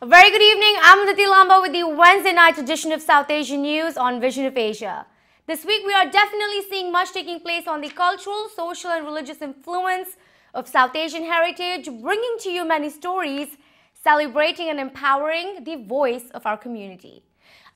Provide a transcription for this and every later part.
A very good evening. I'm Vidyalay with the Wednesday night edition of South Asian News on Vision of Asia. This week we are definitely seeing much taking place on the cultural, social and religious influence of South Asian heritage, bringing to you many stories, celebrating and empowering the voice of our community.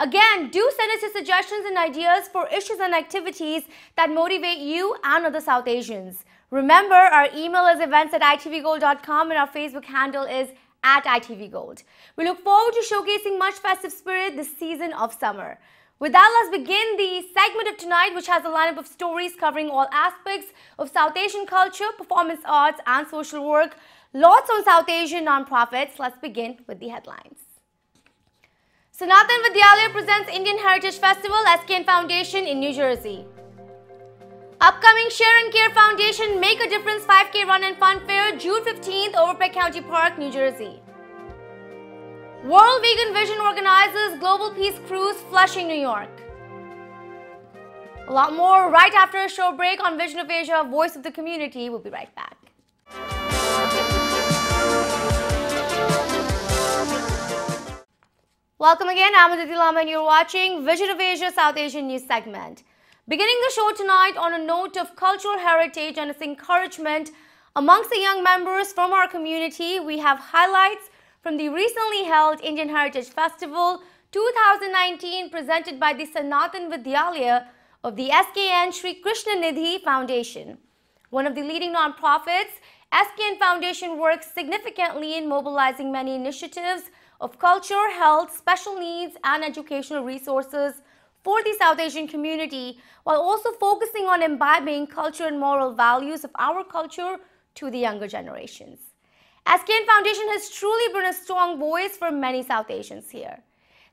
Again, do send us your suggestions and ideas for issues and activities that motivate you and other South Asians. Remember, our email is events@itvgold.com and our Facebook handle is @itvgold. We look forward to showcasing much festive spirit this season of summer. With that, let's begin the segment of tonight, which has a lineup of stories covering all aspects of South Asian culture, performance arts and social work. Lots on South Asian non-profits. Let's begin with the headlines. Sanatan Vidyalay presents Indian Heritage Festival, SKN Foundation in New Jersey. Upcoming Share and Care Foundation Make a Difference 5K Run and Fun Fair, June 15th, Overpeck County Park, New Jersey. World Vegan Vision organizes Global Peace Cruise, Flushing, New York. A lot more right after a short break on Vision of Asia, Voice of the Community. We'll be right back. Welcome again, I'm Vidyalay and you're watching Vision of Asia South Asian News segment. Beginning the show tonight on a note of cultural heritage and its encouragement amongst the young members from our community, we have highlights from the recently held Indian Heritage Festival 2019 presented by the Sanatan Vidyalay of the SKN Sri Krishna Nidhi Foundation. One of the leading non-profits, SKN Foundation works significantly in mobilizing many initiatives of culture, health, special needs and educational resources for the South Asian community, while also focusing on imbibing culture and moral values of our culture to the younger generations. SKN Foundation has truly been a strong voice for many South Asians here.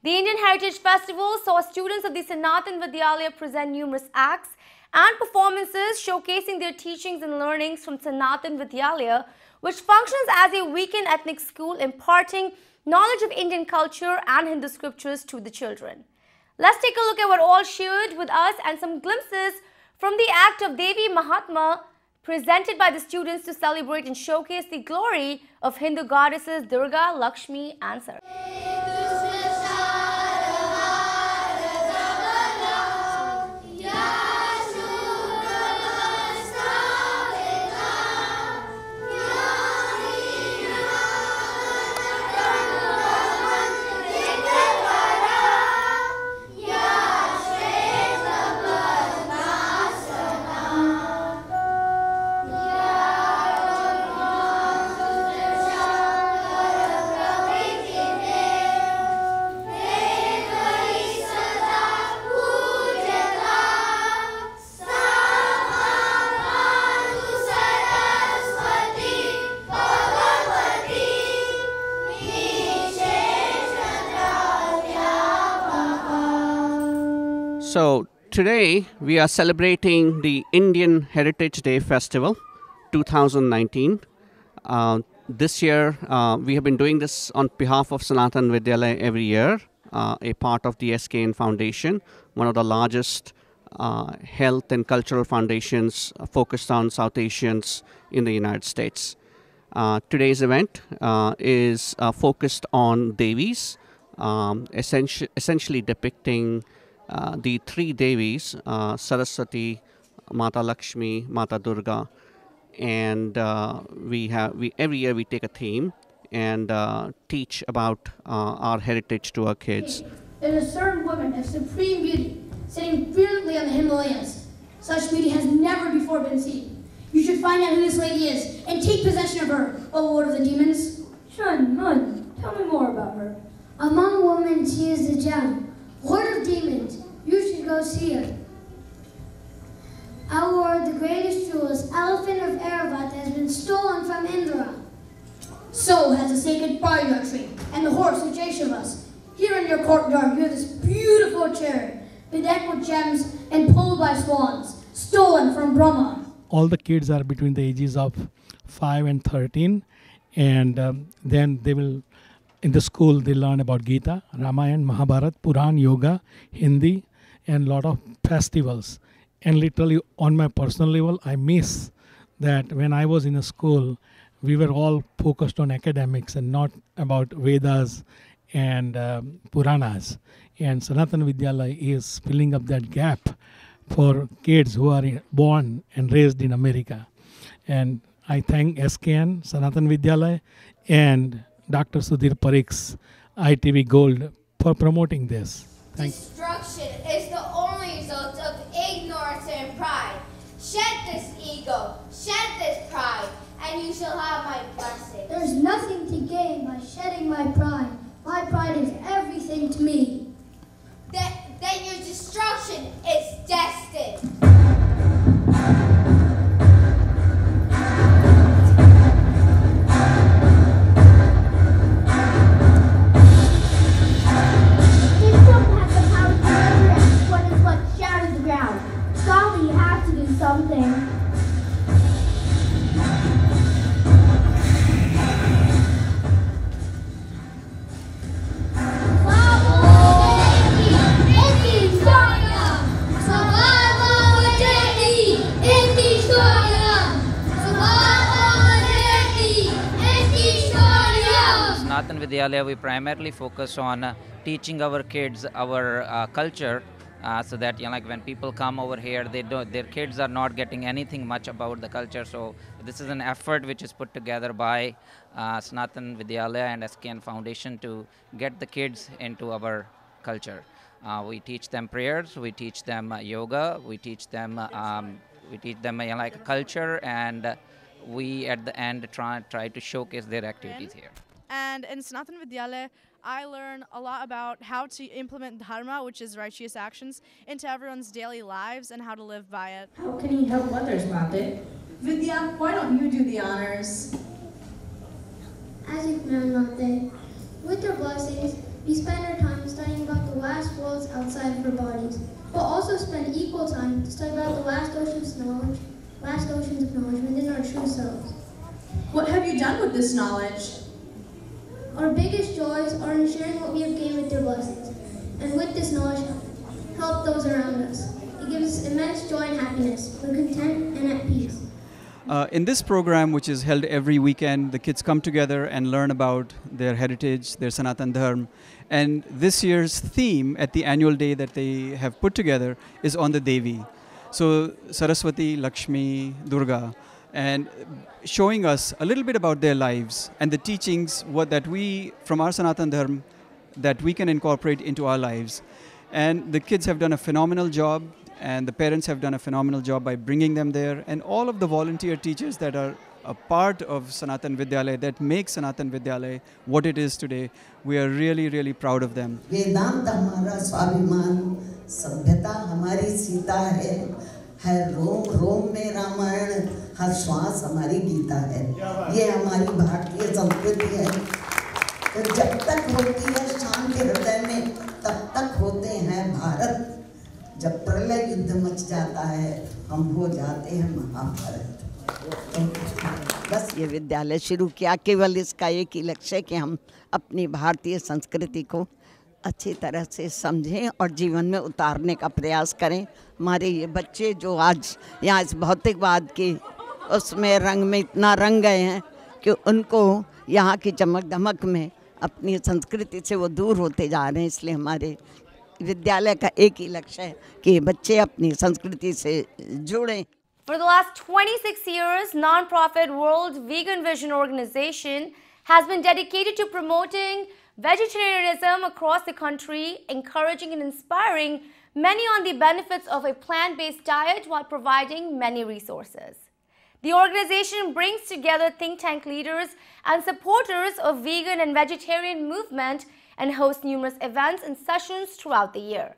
The Indian Heritage Festival saw students of the Sanatan Vidyalay present numerous acts and performances showcasing their teachings and learnings from Sanatan Vidyalay, which functions as a weekend ethnic school imparting knowledge of Indian culture and Hindu scriptures to the children. Let's take a look at what all shared with us and some glimpses from the act of Devi Mahatma presented by the students to celebrate and showcase the glory of Hindu goddesses Durga, Lakshmi and Saraswati. So today we are celebrating the Indian Heritage Day Festival 2019. This year we have been doing this on behalf of Sanatan Vidyalay every year, a part of the SKN Foundation, one of the largest health and cultural foundations focused on South Asians in the United States. Today's event is focused on Devis, essentially depicting the three Devis, Saraswati, Mata Lakshmi, Mata Durga, and every year we take a theme and teach about our heritage to our kids. There's a certain woman of supreme beauty sitting brilliantly on the Himalayas. Such beauty has never before been seen. You should find out who this lady is and take possession of her, O Lord of the Demons. Shun, Mun, tell me more about her. Among women, she is the gem, Lord of Demons. You should go see her. Our Lord, the greatest jewels, elephant of Aravat, has been stolen from Indra. So has the sacred barnyard tree and the horse of Jeshavas. Here in your courtyard, you have this beautiful chariot, bedecked with gems and pulled by swans, stolen from Brahma. All the kids are between the ages of 5 and 13, and then they will, in the school, they learn about Gita, Ramayana, Mahabharata, Puran, Yoga, Hindi, and a lot of festivals. And literally on my personal level, I miss that when I was in a school, we were all focused on academics and not about Vedas and Puranas. And Sanatan Vidyalay is filling up that gap for kids who are born and raised in America. And I thank SKN, Sanatan Vidyalay, and Dr. Sudhir Parikh's ITV Gold for promoting this. Thank you. Destruction is the only result of ignorance and pride. Shed this ego, shed this pride, and you shall have my blessing. There's nothing to gain by shedding my pride. My pride is everything to me. Then your destruction is destined. Something. Sanatan Vidyalaya, we primarily focus on teaching our kids our culture. So that like when people come over here, their kids are not getting anything much about the culture. So this is an effort which is put together by Sanatan Vidyalaya and SKN Foundation to get the kids into our culture. We teach them prayers, we teach them yoga, we teach them like culture, and we at the end try to showcase their activities here. And in Sanatan Vidyalaya, I learn a lot about how to implement dharma, which is righteous actions, into everyone's daily lives and how to live by it. How can you help others, Mate? Vidya, why don't you do the honors? As you command, Mate, with your blessings, we spend our time studying about the vast worlds outside of our bodies, but also spend equal time to study about the vast oceans of knowledge within our true selves. What have you done with this knowledge? Our biggest joys are in sharing what we have gained with their blessings, and with this knowledge, help those around us. It gives us immense joy and happiness. We're content and at peace. In this program, which is held every weekend, the kids come together and learn about their heritage, their Sanatan Dharma. And this year's theme at the annual day that they have put together is on the Devi. So Saraswati, Lakshmi, Durga, and showing us a little bit about their lives and the teachings that we, from our Sanatan Dharma, that we can incorporate into our lives. And the kids have done a phenomenal job, and the parents have done a phenomenal job by bringing them there, and all of the volunteer teachers that are a part of Sanatan Vidyalaya, that make Sanatan Vidyalaya what it is today. We are really, really proud of them. वेदांत हमारा स्वाभिमान, सभ्यता हमारी सीता है रोम रोम में रामायण, हर श्वास हमारी गीता है। ये हमारी भारतीय संस्कृति है। तो जब तक होती है शांति हृदय में, तब तक होते हैं भारत। जब प्रलय युद्ध मच जाता है, हम हो जाते हैं महाभारत। बस ये विद्यालय शुरू किया, केवल इसका एक ही लक्ष्य है कि हम अपनी भारतीय संस्कृति को अच्छी तरह से समझें और जीवन में उतारने का प्रयास करें। हमारे ये बच्चे जो आज यहाँ इस भौतिकवाद के उसमें रंग में इतना रंग गए हैं कि उनको यहाँ की चमक धमक में अपनी संस्कृति से वो दूर होते जा रहे हैं। इसलिए हमारे विद्यालय का एक ही लक्ष्य है कि बच्चे अपनी संस्कृति से जुड़ें। For the last 26 years, non-profit World Vegan Vision Organization has been dedicated to promoting vegetarianism across the country, encouraging and inspiring many on the benefits of a plant-based diet while providing many resources. The organization brings together think tank leaders and supporters of vegan and vegetarian movement and hosts numerous events and sessions throughout the year.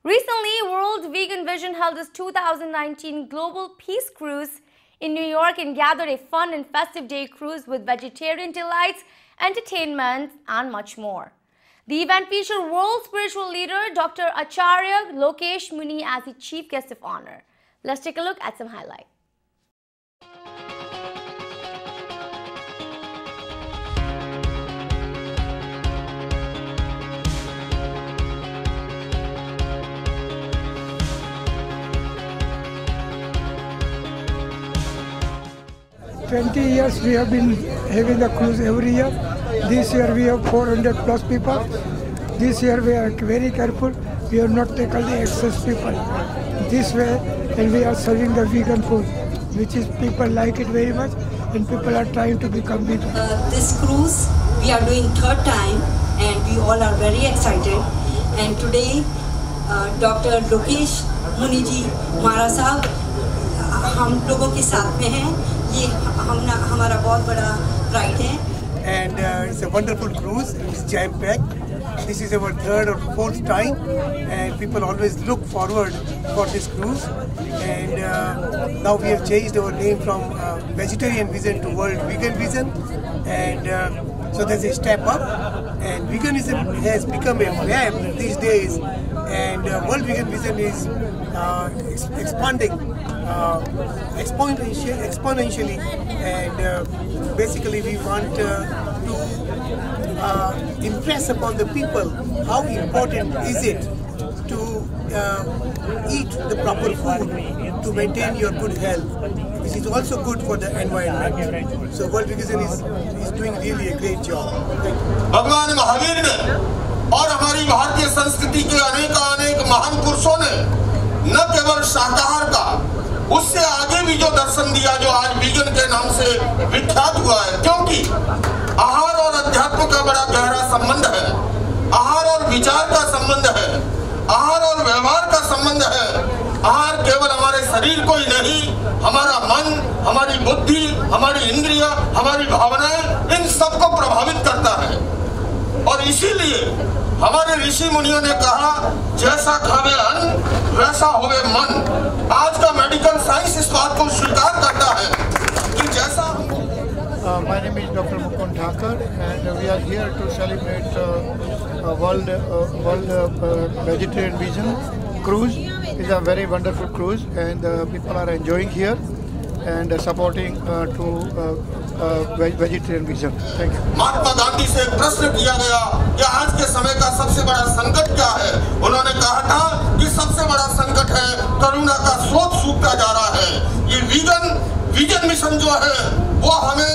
Recently, World Vegan Vision held its 2019 Global Peace Cruise in New York and gathered a fun and festive day cruise with vegetarian delights, entertainment, and much more. The event featured world spiritual leader Dr. Acharya Lokesh Muni as the chief guest of honor. Let's take a look at some highlights. 20 years we have been having the cruise every year. This year we have 400 plus people. This year we are very careful. We have not taken the excess people. This way, and we are serving the vegan food, which is people like it very much, and people are trying to become vegan. This cruise we are doing third time, and we all are very excited. And today, Dr. Lokesh Muni ji Maharaj साहब हम लोगों के साथ में हैं. ये हमारा बहुत बड़ा pride है. And it's a wonderful cruise. It's jam-packed. This is our third or fourth time, and people always look forward for this cruise. And now we have changed our name from Vegetarian Vision to World Vegan Vision, and so there's a step up. And veganism has become a fad these days, and World Vegan Vision is expanding exponentially, and basically we want to impress upon the people how important is it to eat the proper food to maintain your good health, which is also good for the environment. So World Vegan is doing really a great job. भगवान महावीर ने और हमारी भारतीय संस्कृति के अनेक महान पुरुषों ने न केवल शाकाहार का, उससे आगे भी जो दर्शन दिया, जो आज वीगन के नाम से विख्यात हुआ है, क्योंकि आहार और अध्यात्म का बड़ा गहरा संबंध है, आहार और विचार का संबंध है, आहार और व्यवहार का संबंध है। आहार केवल हमारे शरीर को ही नहीं, हमारा मन, हमारी बुद्धि, हमारी इंद्रिय, हमारी भावनाएं, इन सबको प्रभावित करता है। और इसीलिए हमारे ऋषि मुनियों ने कहा, जैसा खावे अन्न वैसा होवे मन। आज का मेडिकल साइंस इस बात को स्वीकार करता है कि जैसा My name is Dr. Mukund Thakur, and we are here to celebrate World Vegetarian Vision Cruise. It's a very wonderful cruise, and people are enjoying here and supporting to Vegetarian Vision. Thank you. Mahatma Gandhi से प्रश्न किया गया कि आज के समय का सबसे बड़ा संकट क्या है। उन्होंने कहा था कि सबसे बड़ा संकट है करुणा का स्रोत सूखता जा रहा है। ये विजन मिशन जो है वो हमें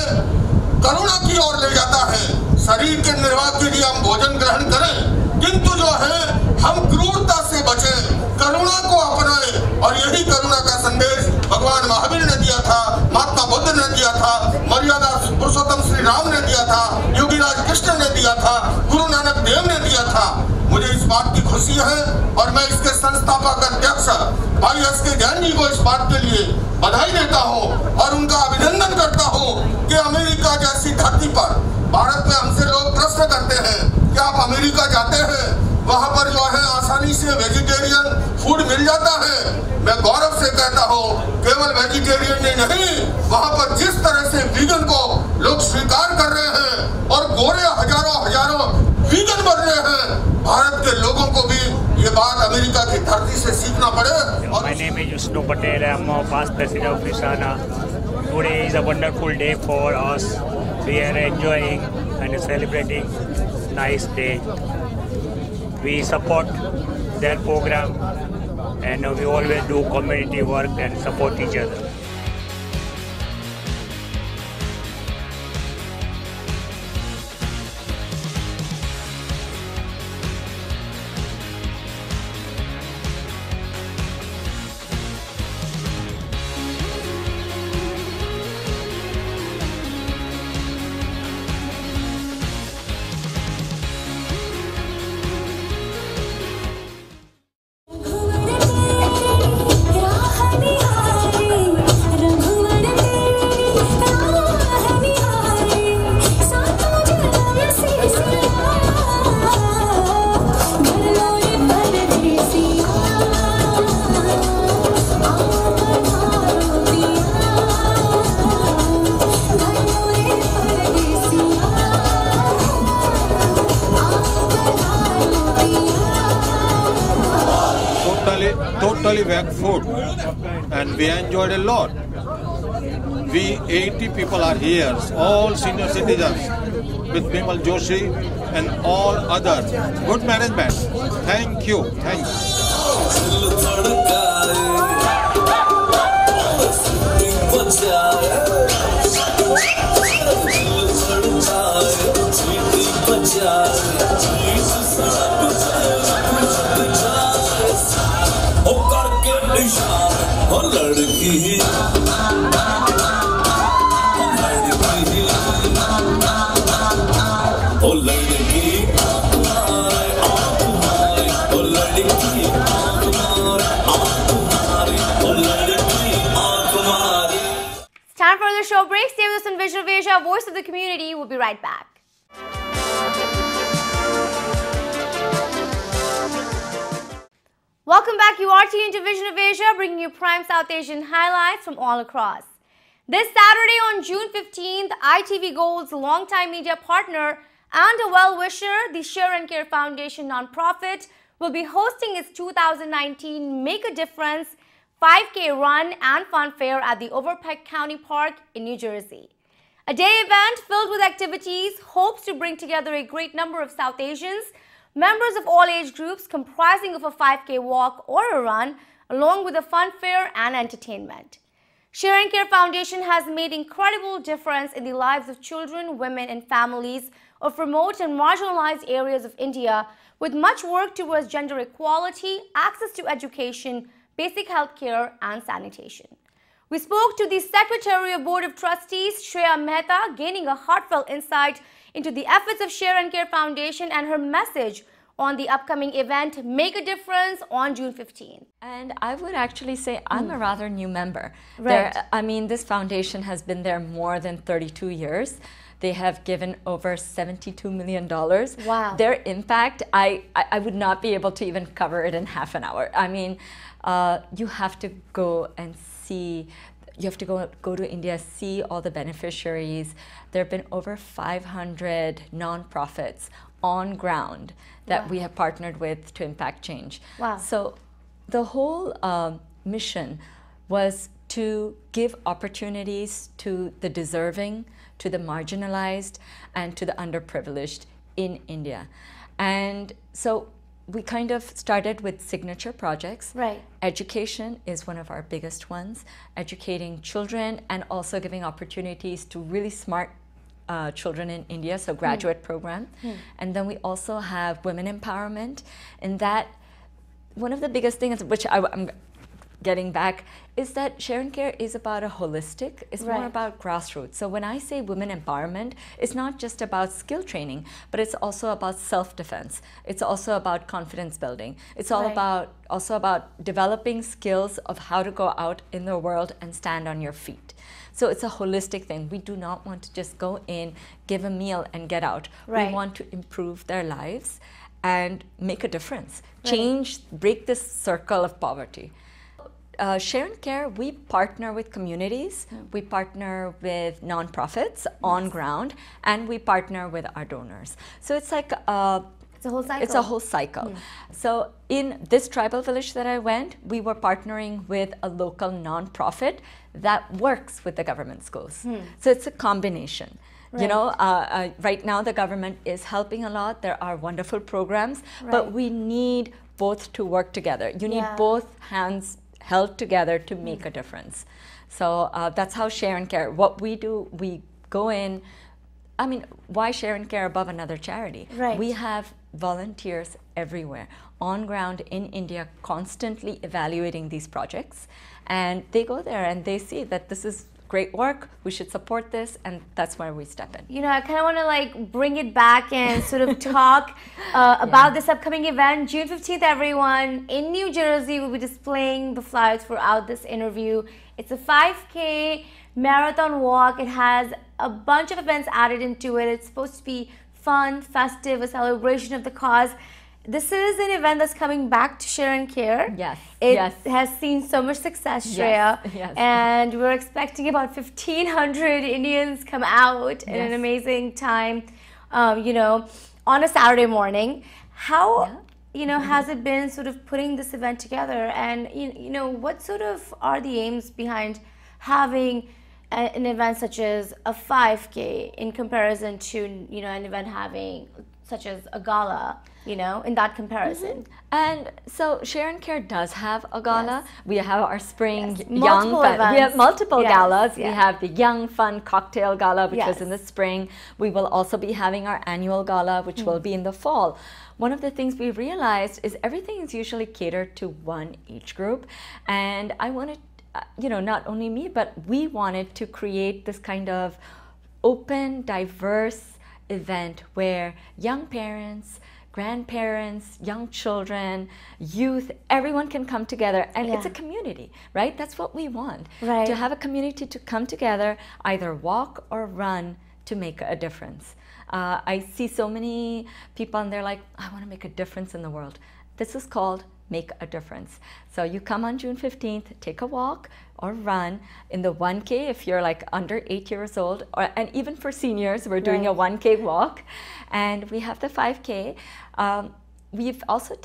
करुणा की ओर ले जाता है। शरीर के निर्वाह के लिए हम भोजन ग्रहण करें, किंतु जो है हम क्रूरता से बचें, करुणा को अपनाएं। और यही करुणा का संदेश भगवान महावीर ने दिया था, महात्मा बुद्ध ने दिया था, मर्यादा पुरुषोत्तम श्री राम ने दिया था, योगीराज कृष्ण ने दिया था, गुरु नानक देव ने दिया था। मुझे इस बात की खुशी है और मैं इसके संस्थापक अध्यक्ष भाई एस.के. जैन जी को इस बात के लिए बधाई देता हूँ और उनका अभिनंदन करता हूँ कि अमेरिका जैसी धरती पर, भारत में हमसे लोग प्रश्न करते हैं कि आप अमेरिका जाते हैं, वहाँ पर जो है आसानी से वेजिटेरियन फूड मिल जाता है। मैं गौरव से कहता हूँ केवल वेजिटेरियन ही नहीं, वहाँ पर जिस तरह से वीगन को लोग स्वीकार कर रहे हैं और गोरे हजारों वीगन बन रहे हैं, भारत के लोगों को भी ये बात अमेरिका की धरती से सीखना पड़े। My name is Yusno Patel. I am a past president of Risana. Today is a wonderful day for us. We are enjoying and celebrating nice day. We support their program and we always do community work and support each other. Totally veg food, and we enjoyed a lot. We 80 people are here, all senior citizens, with Bimal Joshi and all other good management. Thank you. Thank you. further show break, stay with us on Vision of Asia, Voice of the Community. We'll be right back. Welcome back. You are tuned to Vision of Asia, bringing you prime South Asian highlights from all across. This Saturday on June 15th, ITV Gold's longtime media partner and a well-wisher, the Share and Care Foundation nonprofit, will be hosting its 2019 Make a Difference 5K Run and Fun Fair at the Overpeck County Park in New Jersey. A day event filled with activities hopes to bring together a great number of South Asians, members of all age groups, comprising of a 5K walk or a run, along with a fun fair and entertainment. Share and Care Foundation has made incredible difference in the lives of children, women and families of remote and marginalized areas of India, with much work towards gender equality, access to education, basic health care and sanitation. We spoke to the Secretary of Board of Trustees, Shreya Mehta, gaining a heartfelt insight into the efforts of Share and Care Foundation and her message on the upcoming event, Make a Difference, on June 15th. And I would actually say I'm a rather new member. Right. I mean, this foundation has been there more than 32 years. They have given over $72 million. Wow. Their impact, I would not be able to even cover it in half an hour. I mean, you have to go and see, you have to go to India, see all the beneficiaries. There have been over 500 nonprofits on ground that we have partnered with to impact change. Wow. So the whole mission was to give opportunities to the deserving, to the marginalized, and to the underprivileged in India. And so we kind of started with signature projects. Right. Education is one of our biggest ones, educating children and also giving opportunities to really smart children in India, so graduate program. And then we also have women empowerment, and that one of the biggest things, which I'm getting back, is that Share and Care is about a holistic, it's more about grassroots. So when I say women empowerment, it's not just about skill training, but it's also about self-defense. It's also about confidence building. It's all also about developing skills of how to go out in the world and stand on your feet. So it's a holistic thing. We do not want to just go in, give a meal and get out. We want to improve their lives and make a difference. Change, break this circle of poverty. Share and Care, we partner with communities, we partner with nonprofits on ground, and we partner with our donors. So it's like it's a whole cycle. It's a whole cycle. So in this tribal village that I went, we were partnering with a local nonprofit that works with the government schools. So it's a combination. You know, right now the government is helping a lot. There are wonderful programs, but we need both to work together. You need both hands held together to make a difference. So that's how Share and Care, what we do, we go in, I mean, why Share and Care above another charity? We have volunteers everywhere, on ground in India, constantly evaluating these projects. And they go there and they see that this is great work, we should support this, and that's where we step in. You know, I kind of want to like bring it back and sort of talk about this upcoming event. June 15th, everyone, in New Jersey, we'll be displaying the flyers throughout this interview. It's a 5K marathon walk. It has a bunch of events added into it. It's supposed to be fun, festive, a celebration of the cause. This is an event that's coming back to Share and Care. Yes. It has seen so much success, Shreya. Yes. And we're expecting about 1,500 Indians come out in an amazing time, you know, on a Saturday morning. How, you know, has it been sort of putting this event together? And, you know, what sort of are the aims behind having an event such as a 5K in comparison to, you know, an event having such as a gala, you know, in that comparison? And so Share and Care does have a gala. We have our spring Multiple young events. We have multiple galas. Yeah. We have the Young Fun Cocktail Gala, which was in the Yes. spring. We will also be having our annual gala, which will be in the fall. One of the things we realized is everything is usually catered to one age group. And I wanted, you know, not only me, but we wanted to create this kind of open, diverse event where young parents, grandparents, young children, youth, everyone can come together, and it's a community, right? That's what we want, to have a community to come together, either walk or run to make a difference. I see so many people and they're like, I want to make a difference in the world. This is called Make a Difference. So you come on June 15th, take a walk or run in the 1K if you're like under 8 years old, and even for seniors, we're doing a 1K walk, and we have the 5K. We've also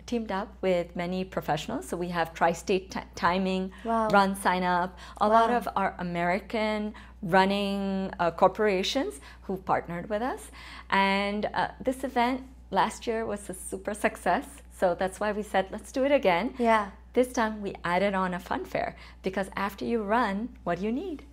teamed up with many professionals. So we have Tri-State Timing, Run Sign Up, a lot of our American running corporations who partnered with us. And this event last year was a super success. So that's why we said, let's do it again. This time we added on a fun fair, because after you run, what do you need?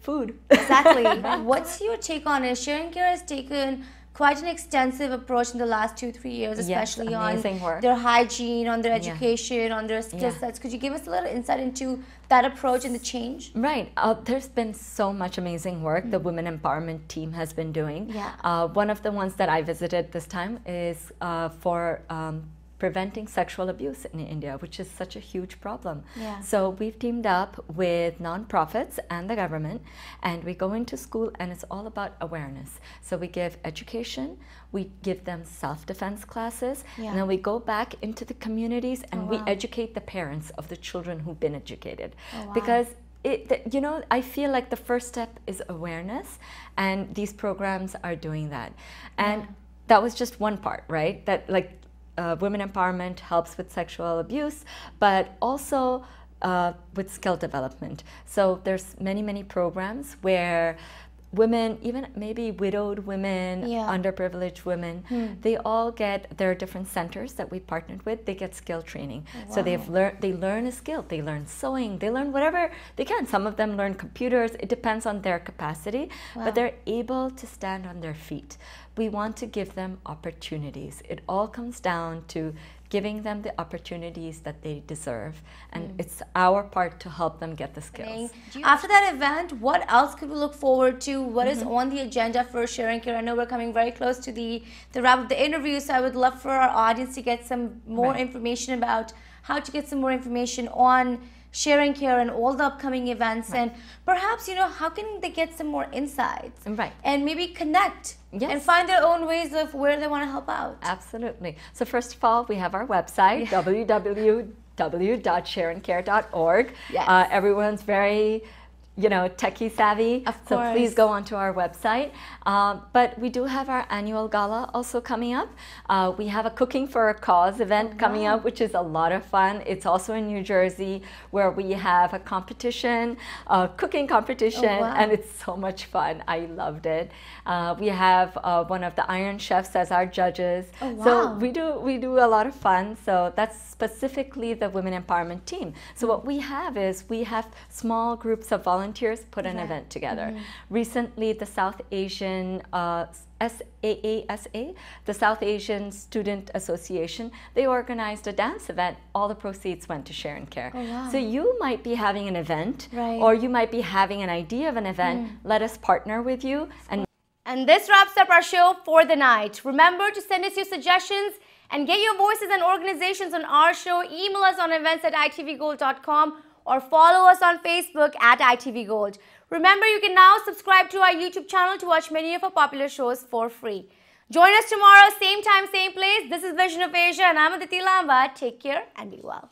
Food. Exactly. What's your take on it? Sharing Care has taken quite an extensive approach in the last 2-3 years, especially on their hygiene, on their education, on their skill sets. Could you give us a little insight into that approach and the change? Right. There's been so much amazing work the Women Empowerment team has been doing. One of the ones that I visited this time is for preventing sexual abuse in India, which is such a huge problem. So we've teamed up with nonprofits and the government, and we go into school, and it's all about awareness. So we give education, we give them self-defense classes, and then we go back into the communities and we educate the parents of the children who've been educated. Because you know, I feel like the first step is awareness, and these programs are doing that. And that was just one part, right? That like women empowerment helps with sexual abuse, but also with skill development. So there's many programs where women, even maybe widowed women, underprivileged women, they all get, there are different centers that we partnered with, they get skill training. So they learn a skill, they learn sewing, they learn whatever they can. Some of them learn computers, it depends on their capacity, but they're able to stand on their feet. We want to give them opportunities. It all comes down to giving them the opportunities that they deserve, and it's our part to help them get the skills. After that event, what else could we look forward to? What is on the agenda for Sharing Care? I know we're coming very close to the wrap of the interview, so I would love for our audience to get some more information about how to get some more information on Sharing Care and all the upcoming events, and perhaps, you know, how can they get some more insights and maybe connect and find their own ways of where they want to help out. Absolutely. So first of all, we have our website, www.sharingcare.org. Everyone's very, you know, techie savvy, so please go onto our website. But we do have our annual gala also coming up. We have a Cooking for a Cause event coming up, which is a lot of fun. It's also in New Jersey, where we have a competition, a cooking competition, and it's so much fun. I loved it. We have one of the Iron Chefs as our judges. So we do a lot of fun. So that's specifically the Women Empowerment team. So what we have is we have small groups of volunteers put an event together. Recently, the South Asian SAASA, the South Asian Student Association, they organized a dance event. All the proceeds went to Sharing Care. So you might be having an event, or you might be having an idea of an event. Let us partner with you. And this wraps up our show for the night. Remember to send us your suggestions and get your voices and organizations on our show. Email us on events@itvgold.com or follow us on Facebook @itvgold. Remember, you can now subscribe to our YouTube channel to watch many of our popular shows for free. Join us tomorrow, same time, same place. This is Vision of Asia, and I'm Aditi Lamba. Take care and be well.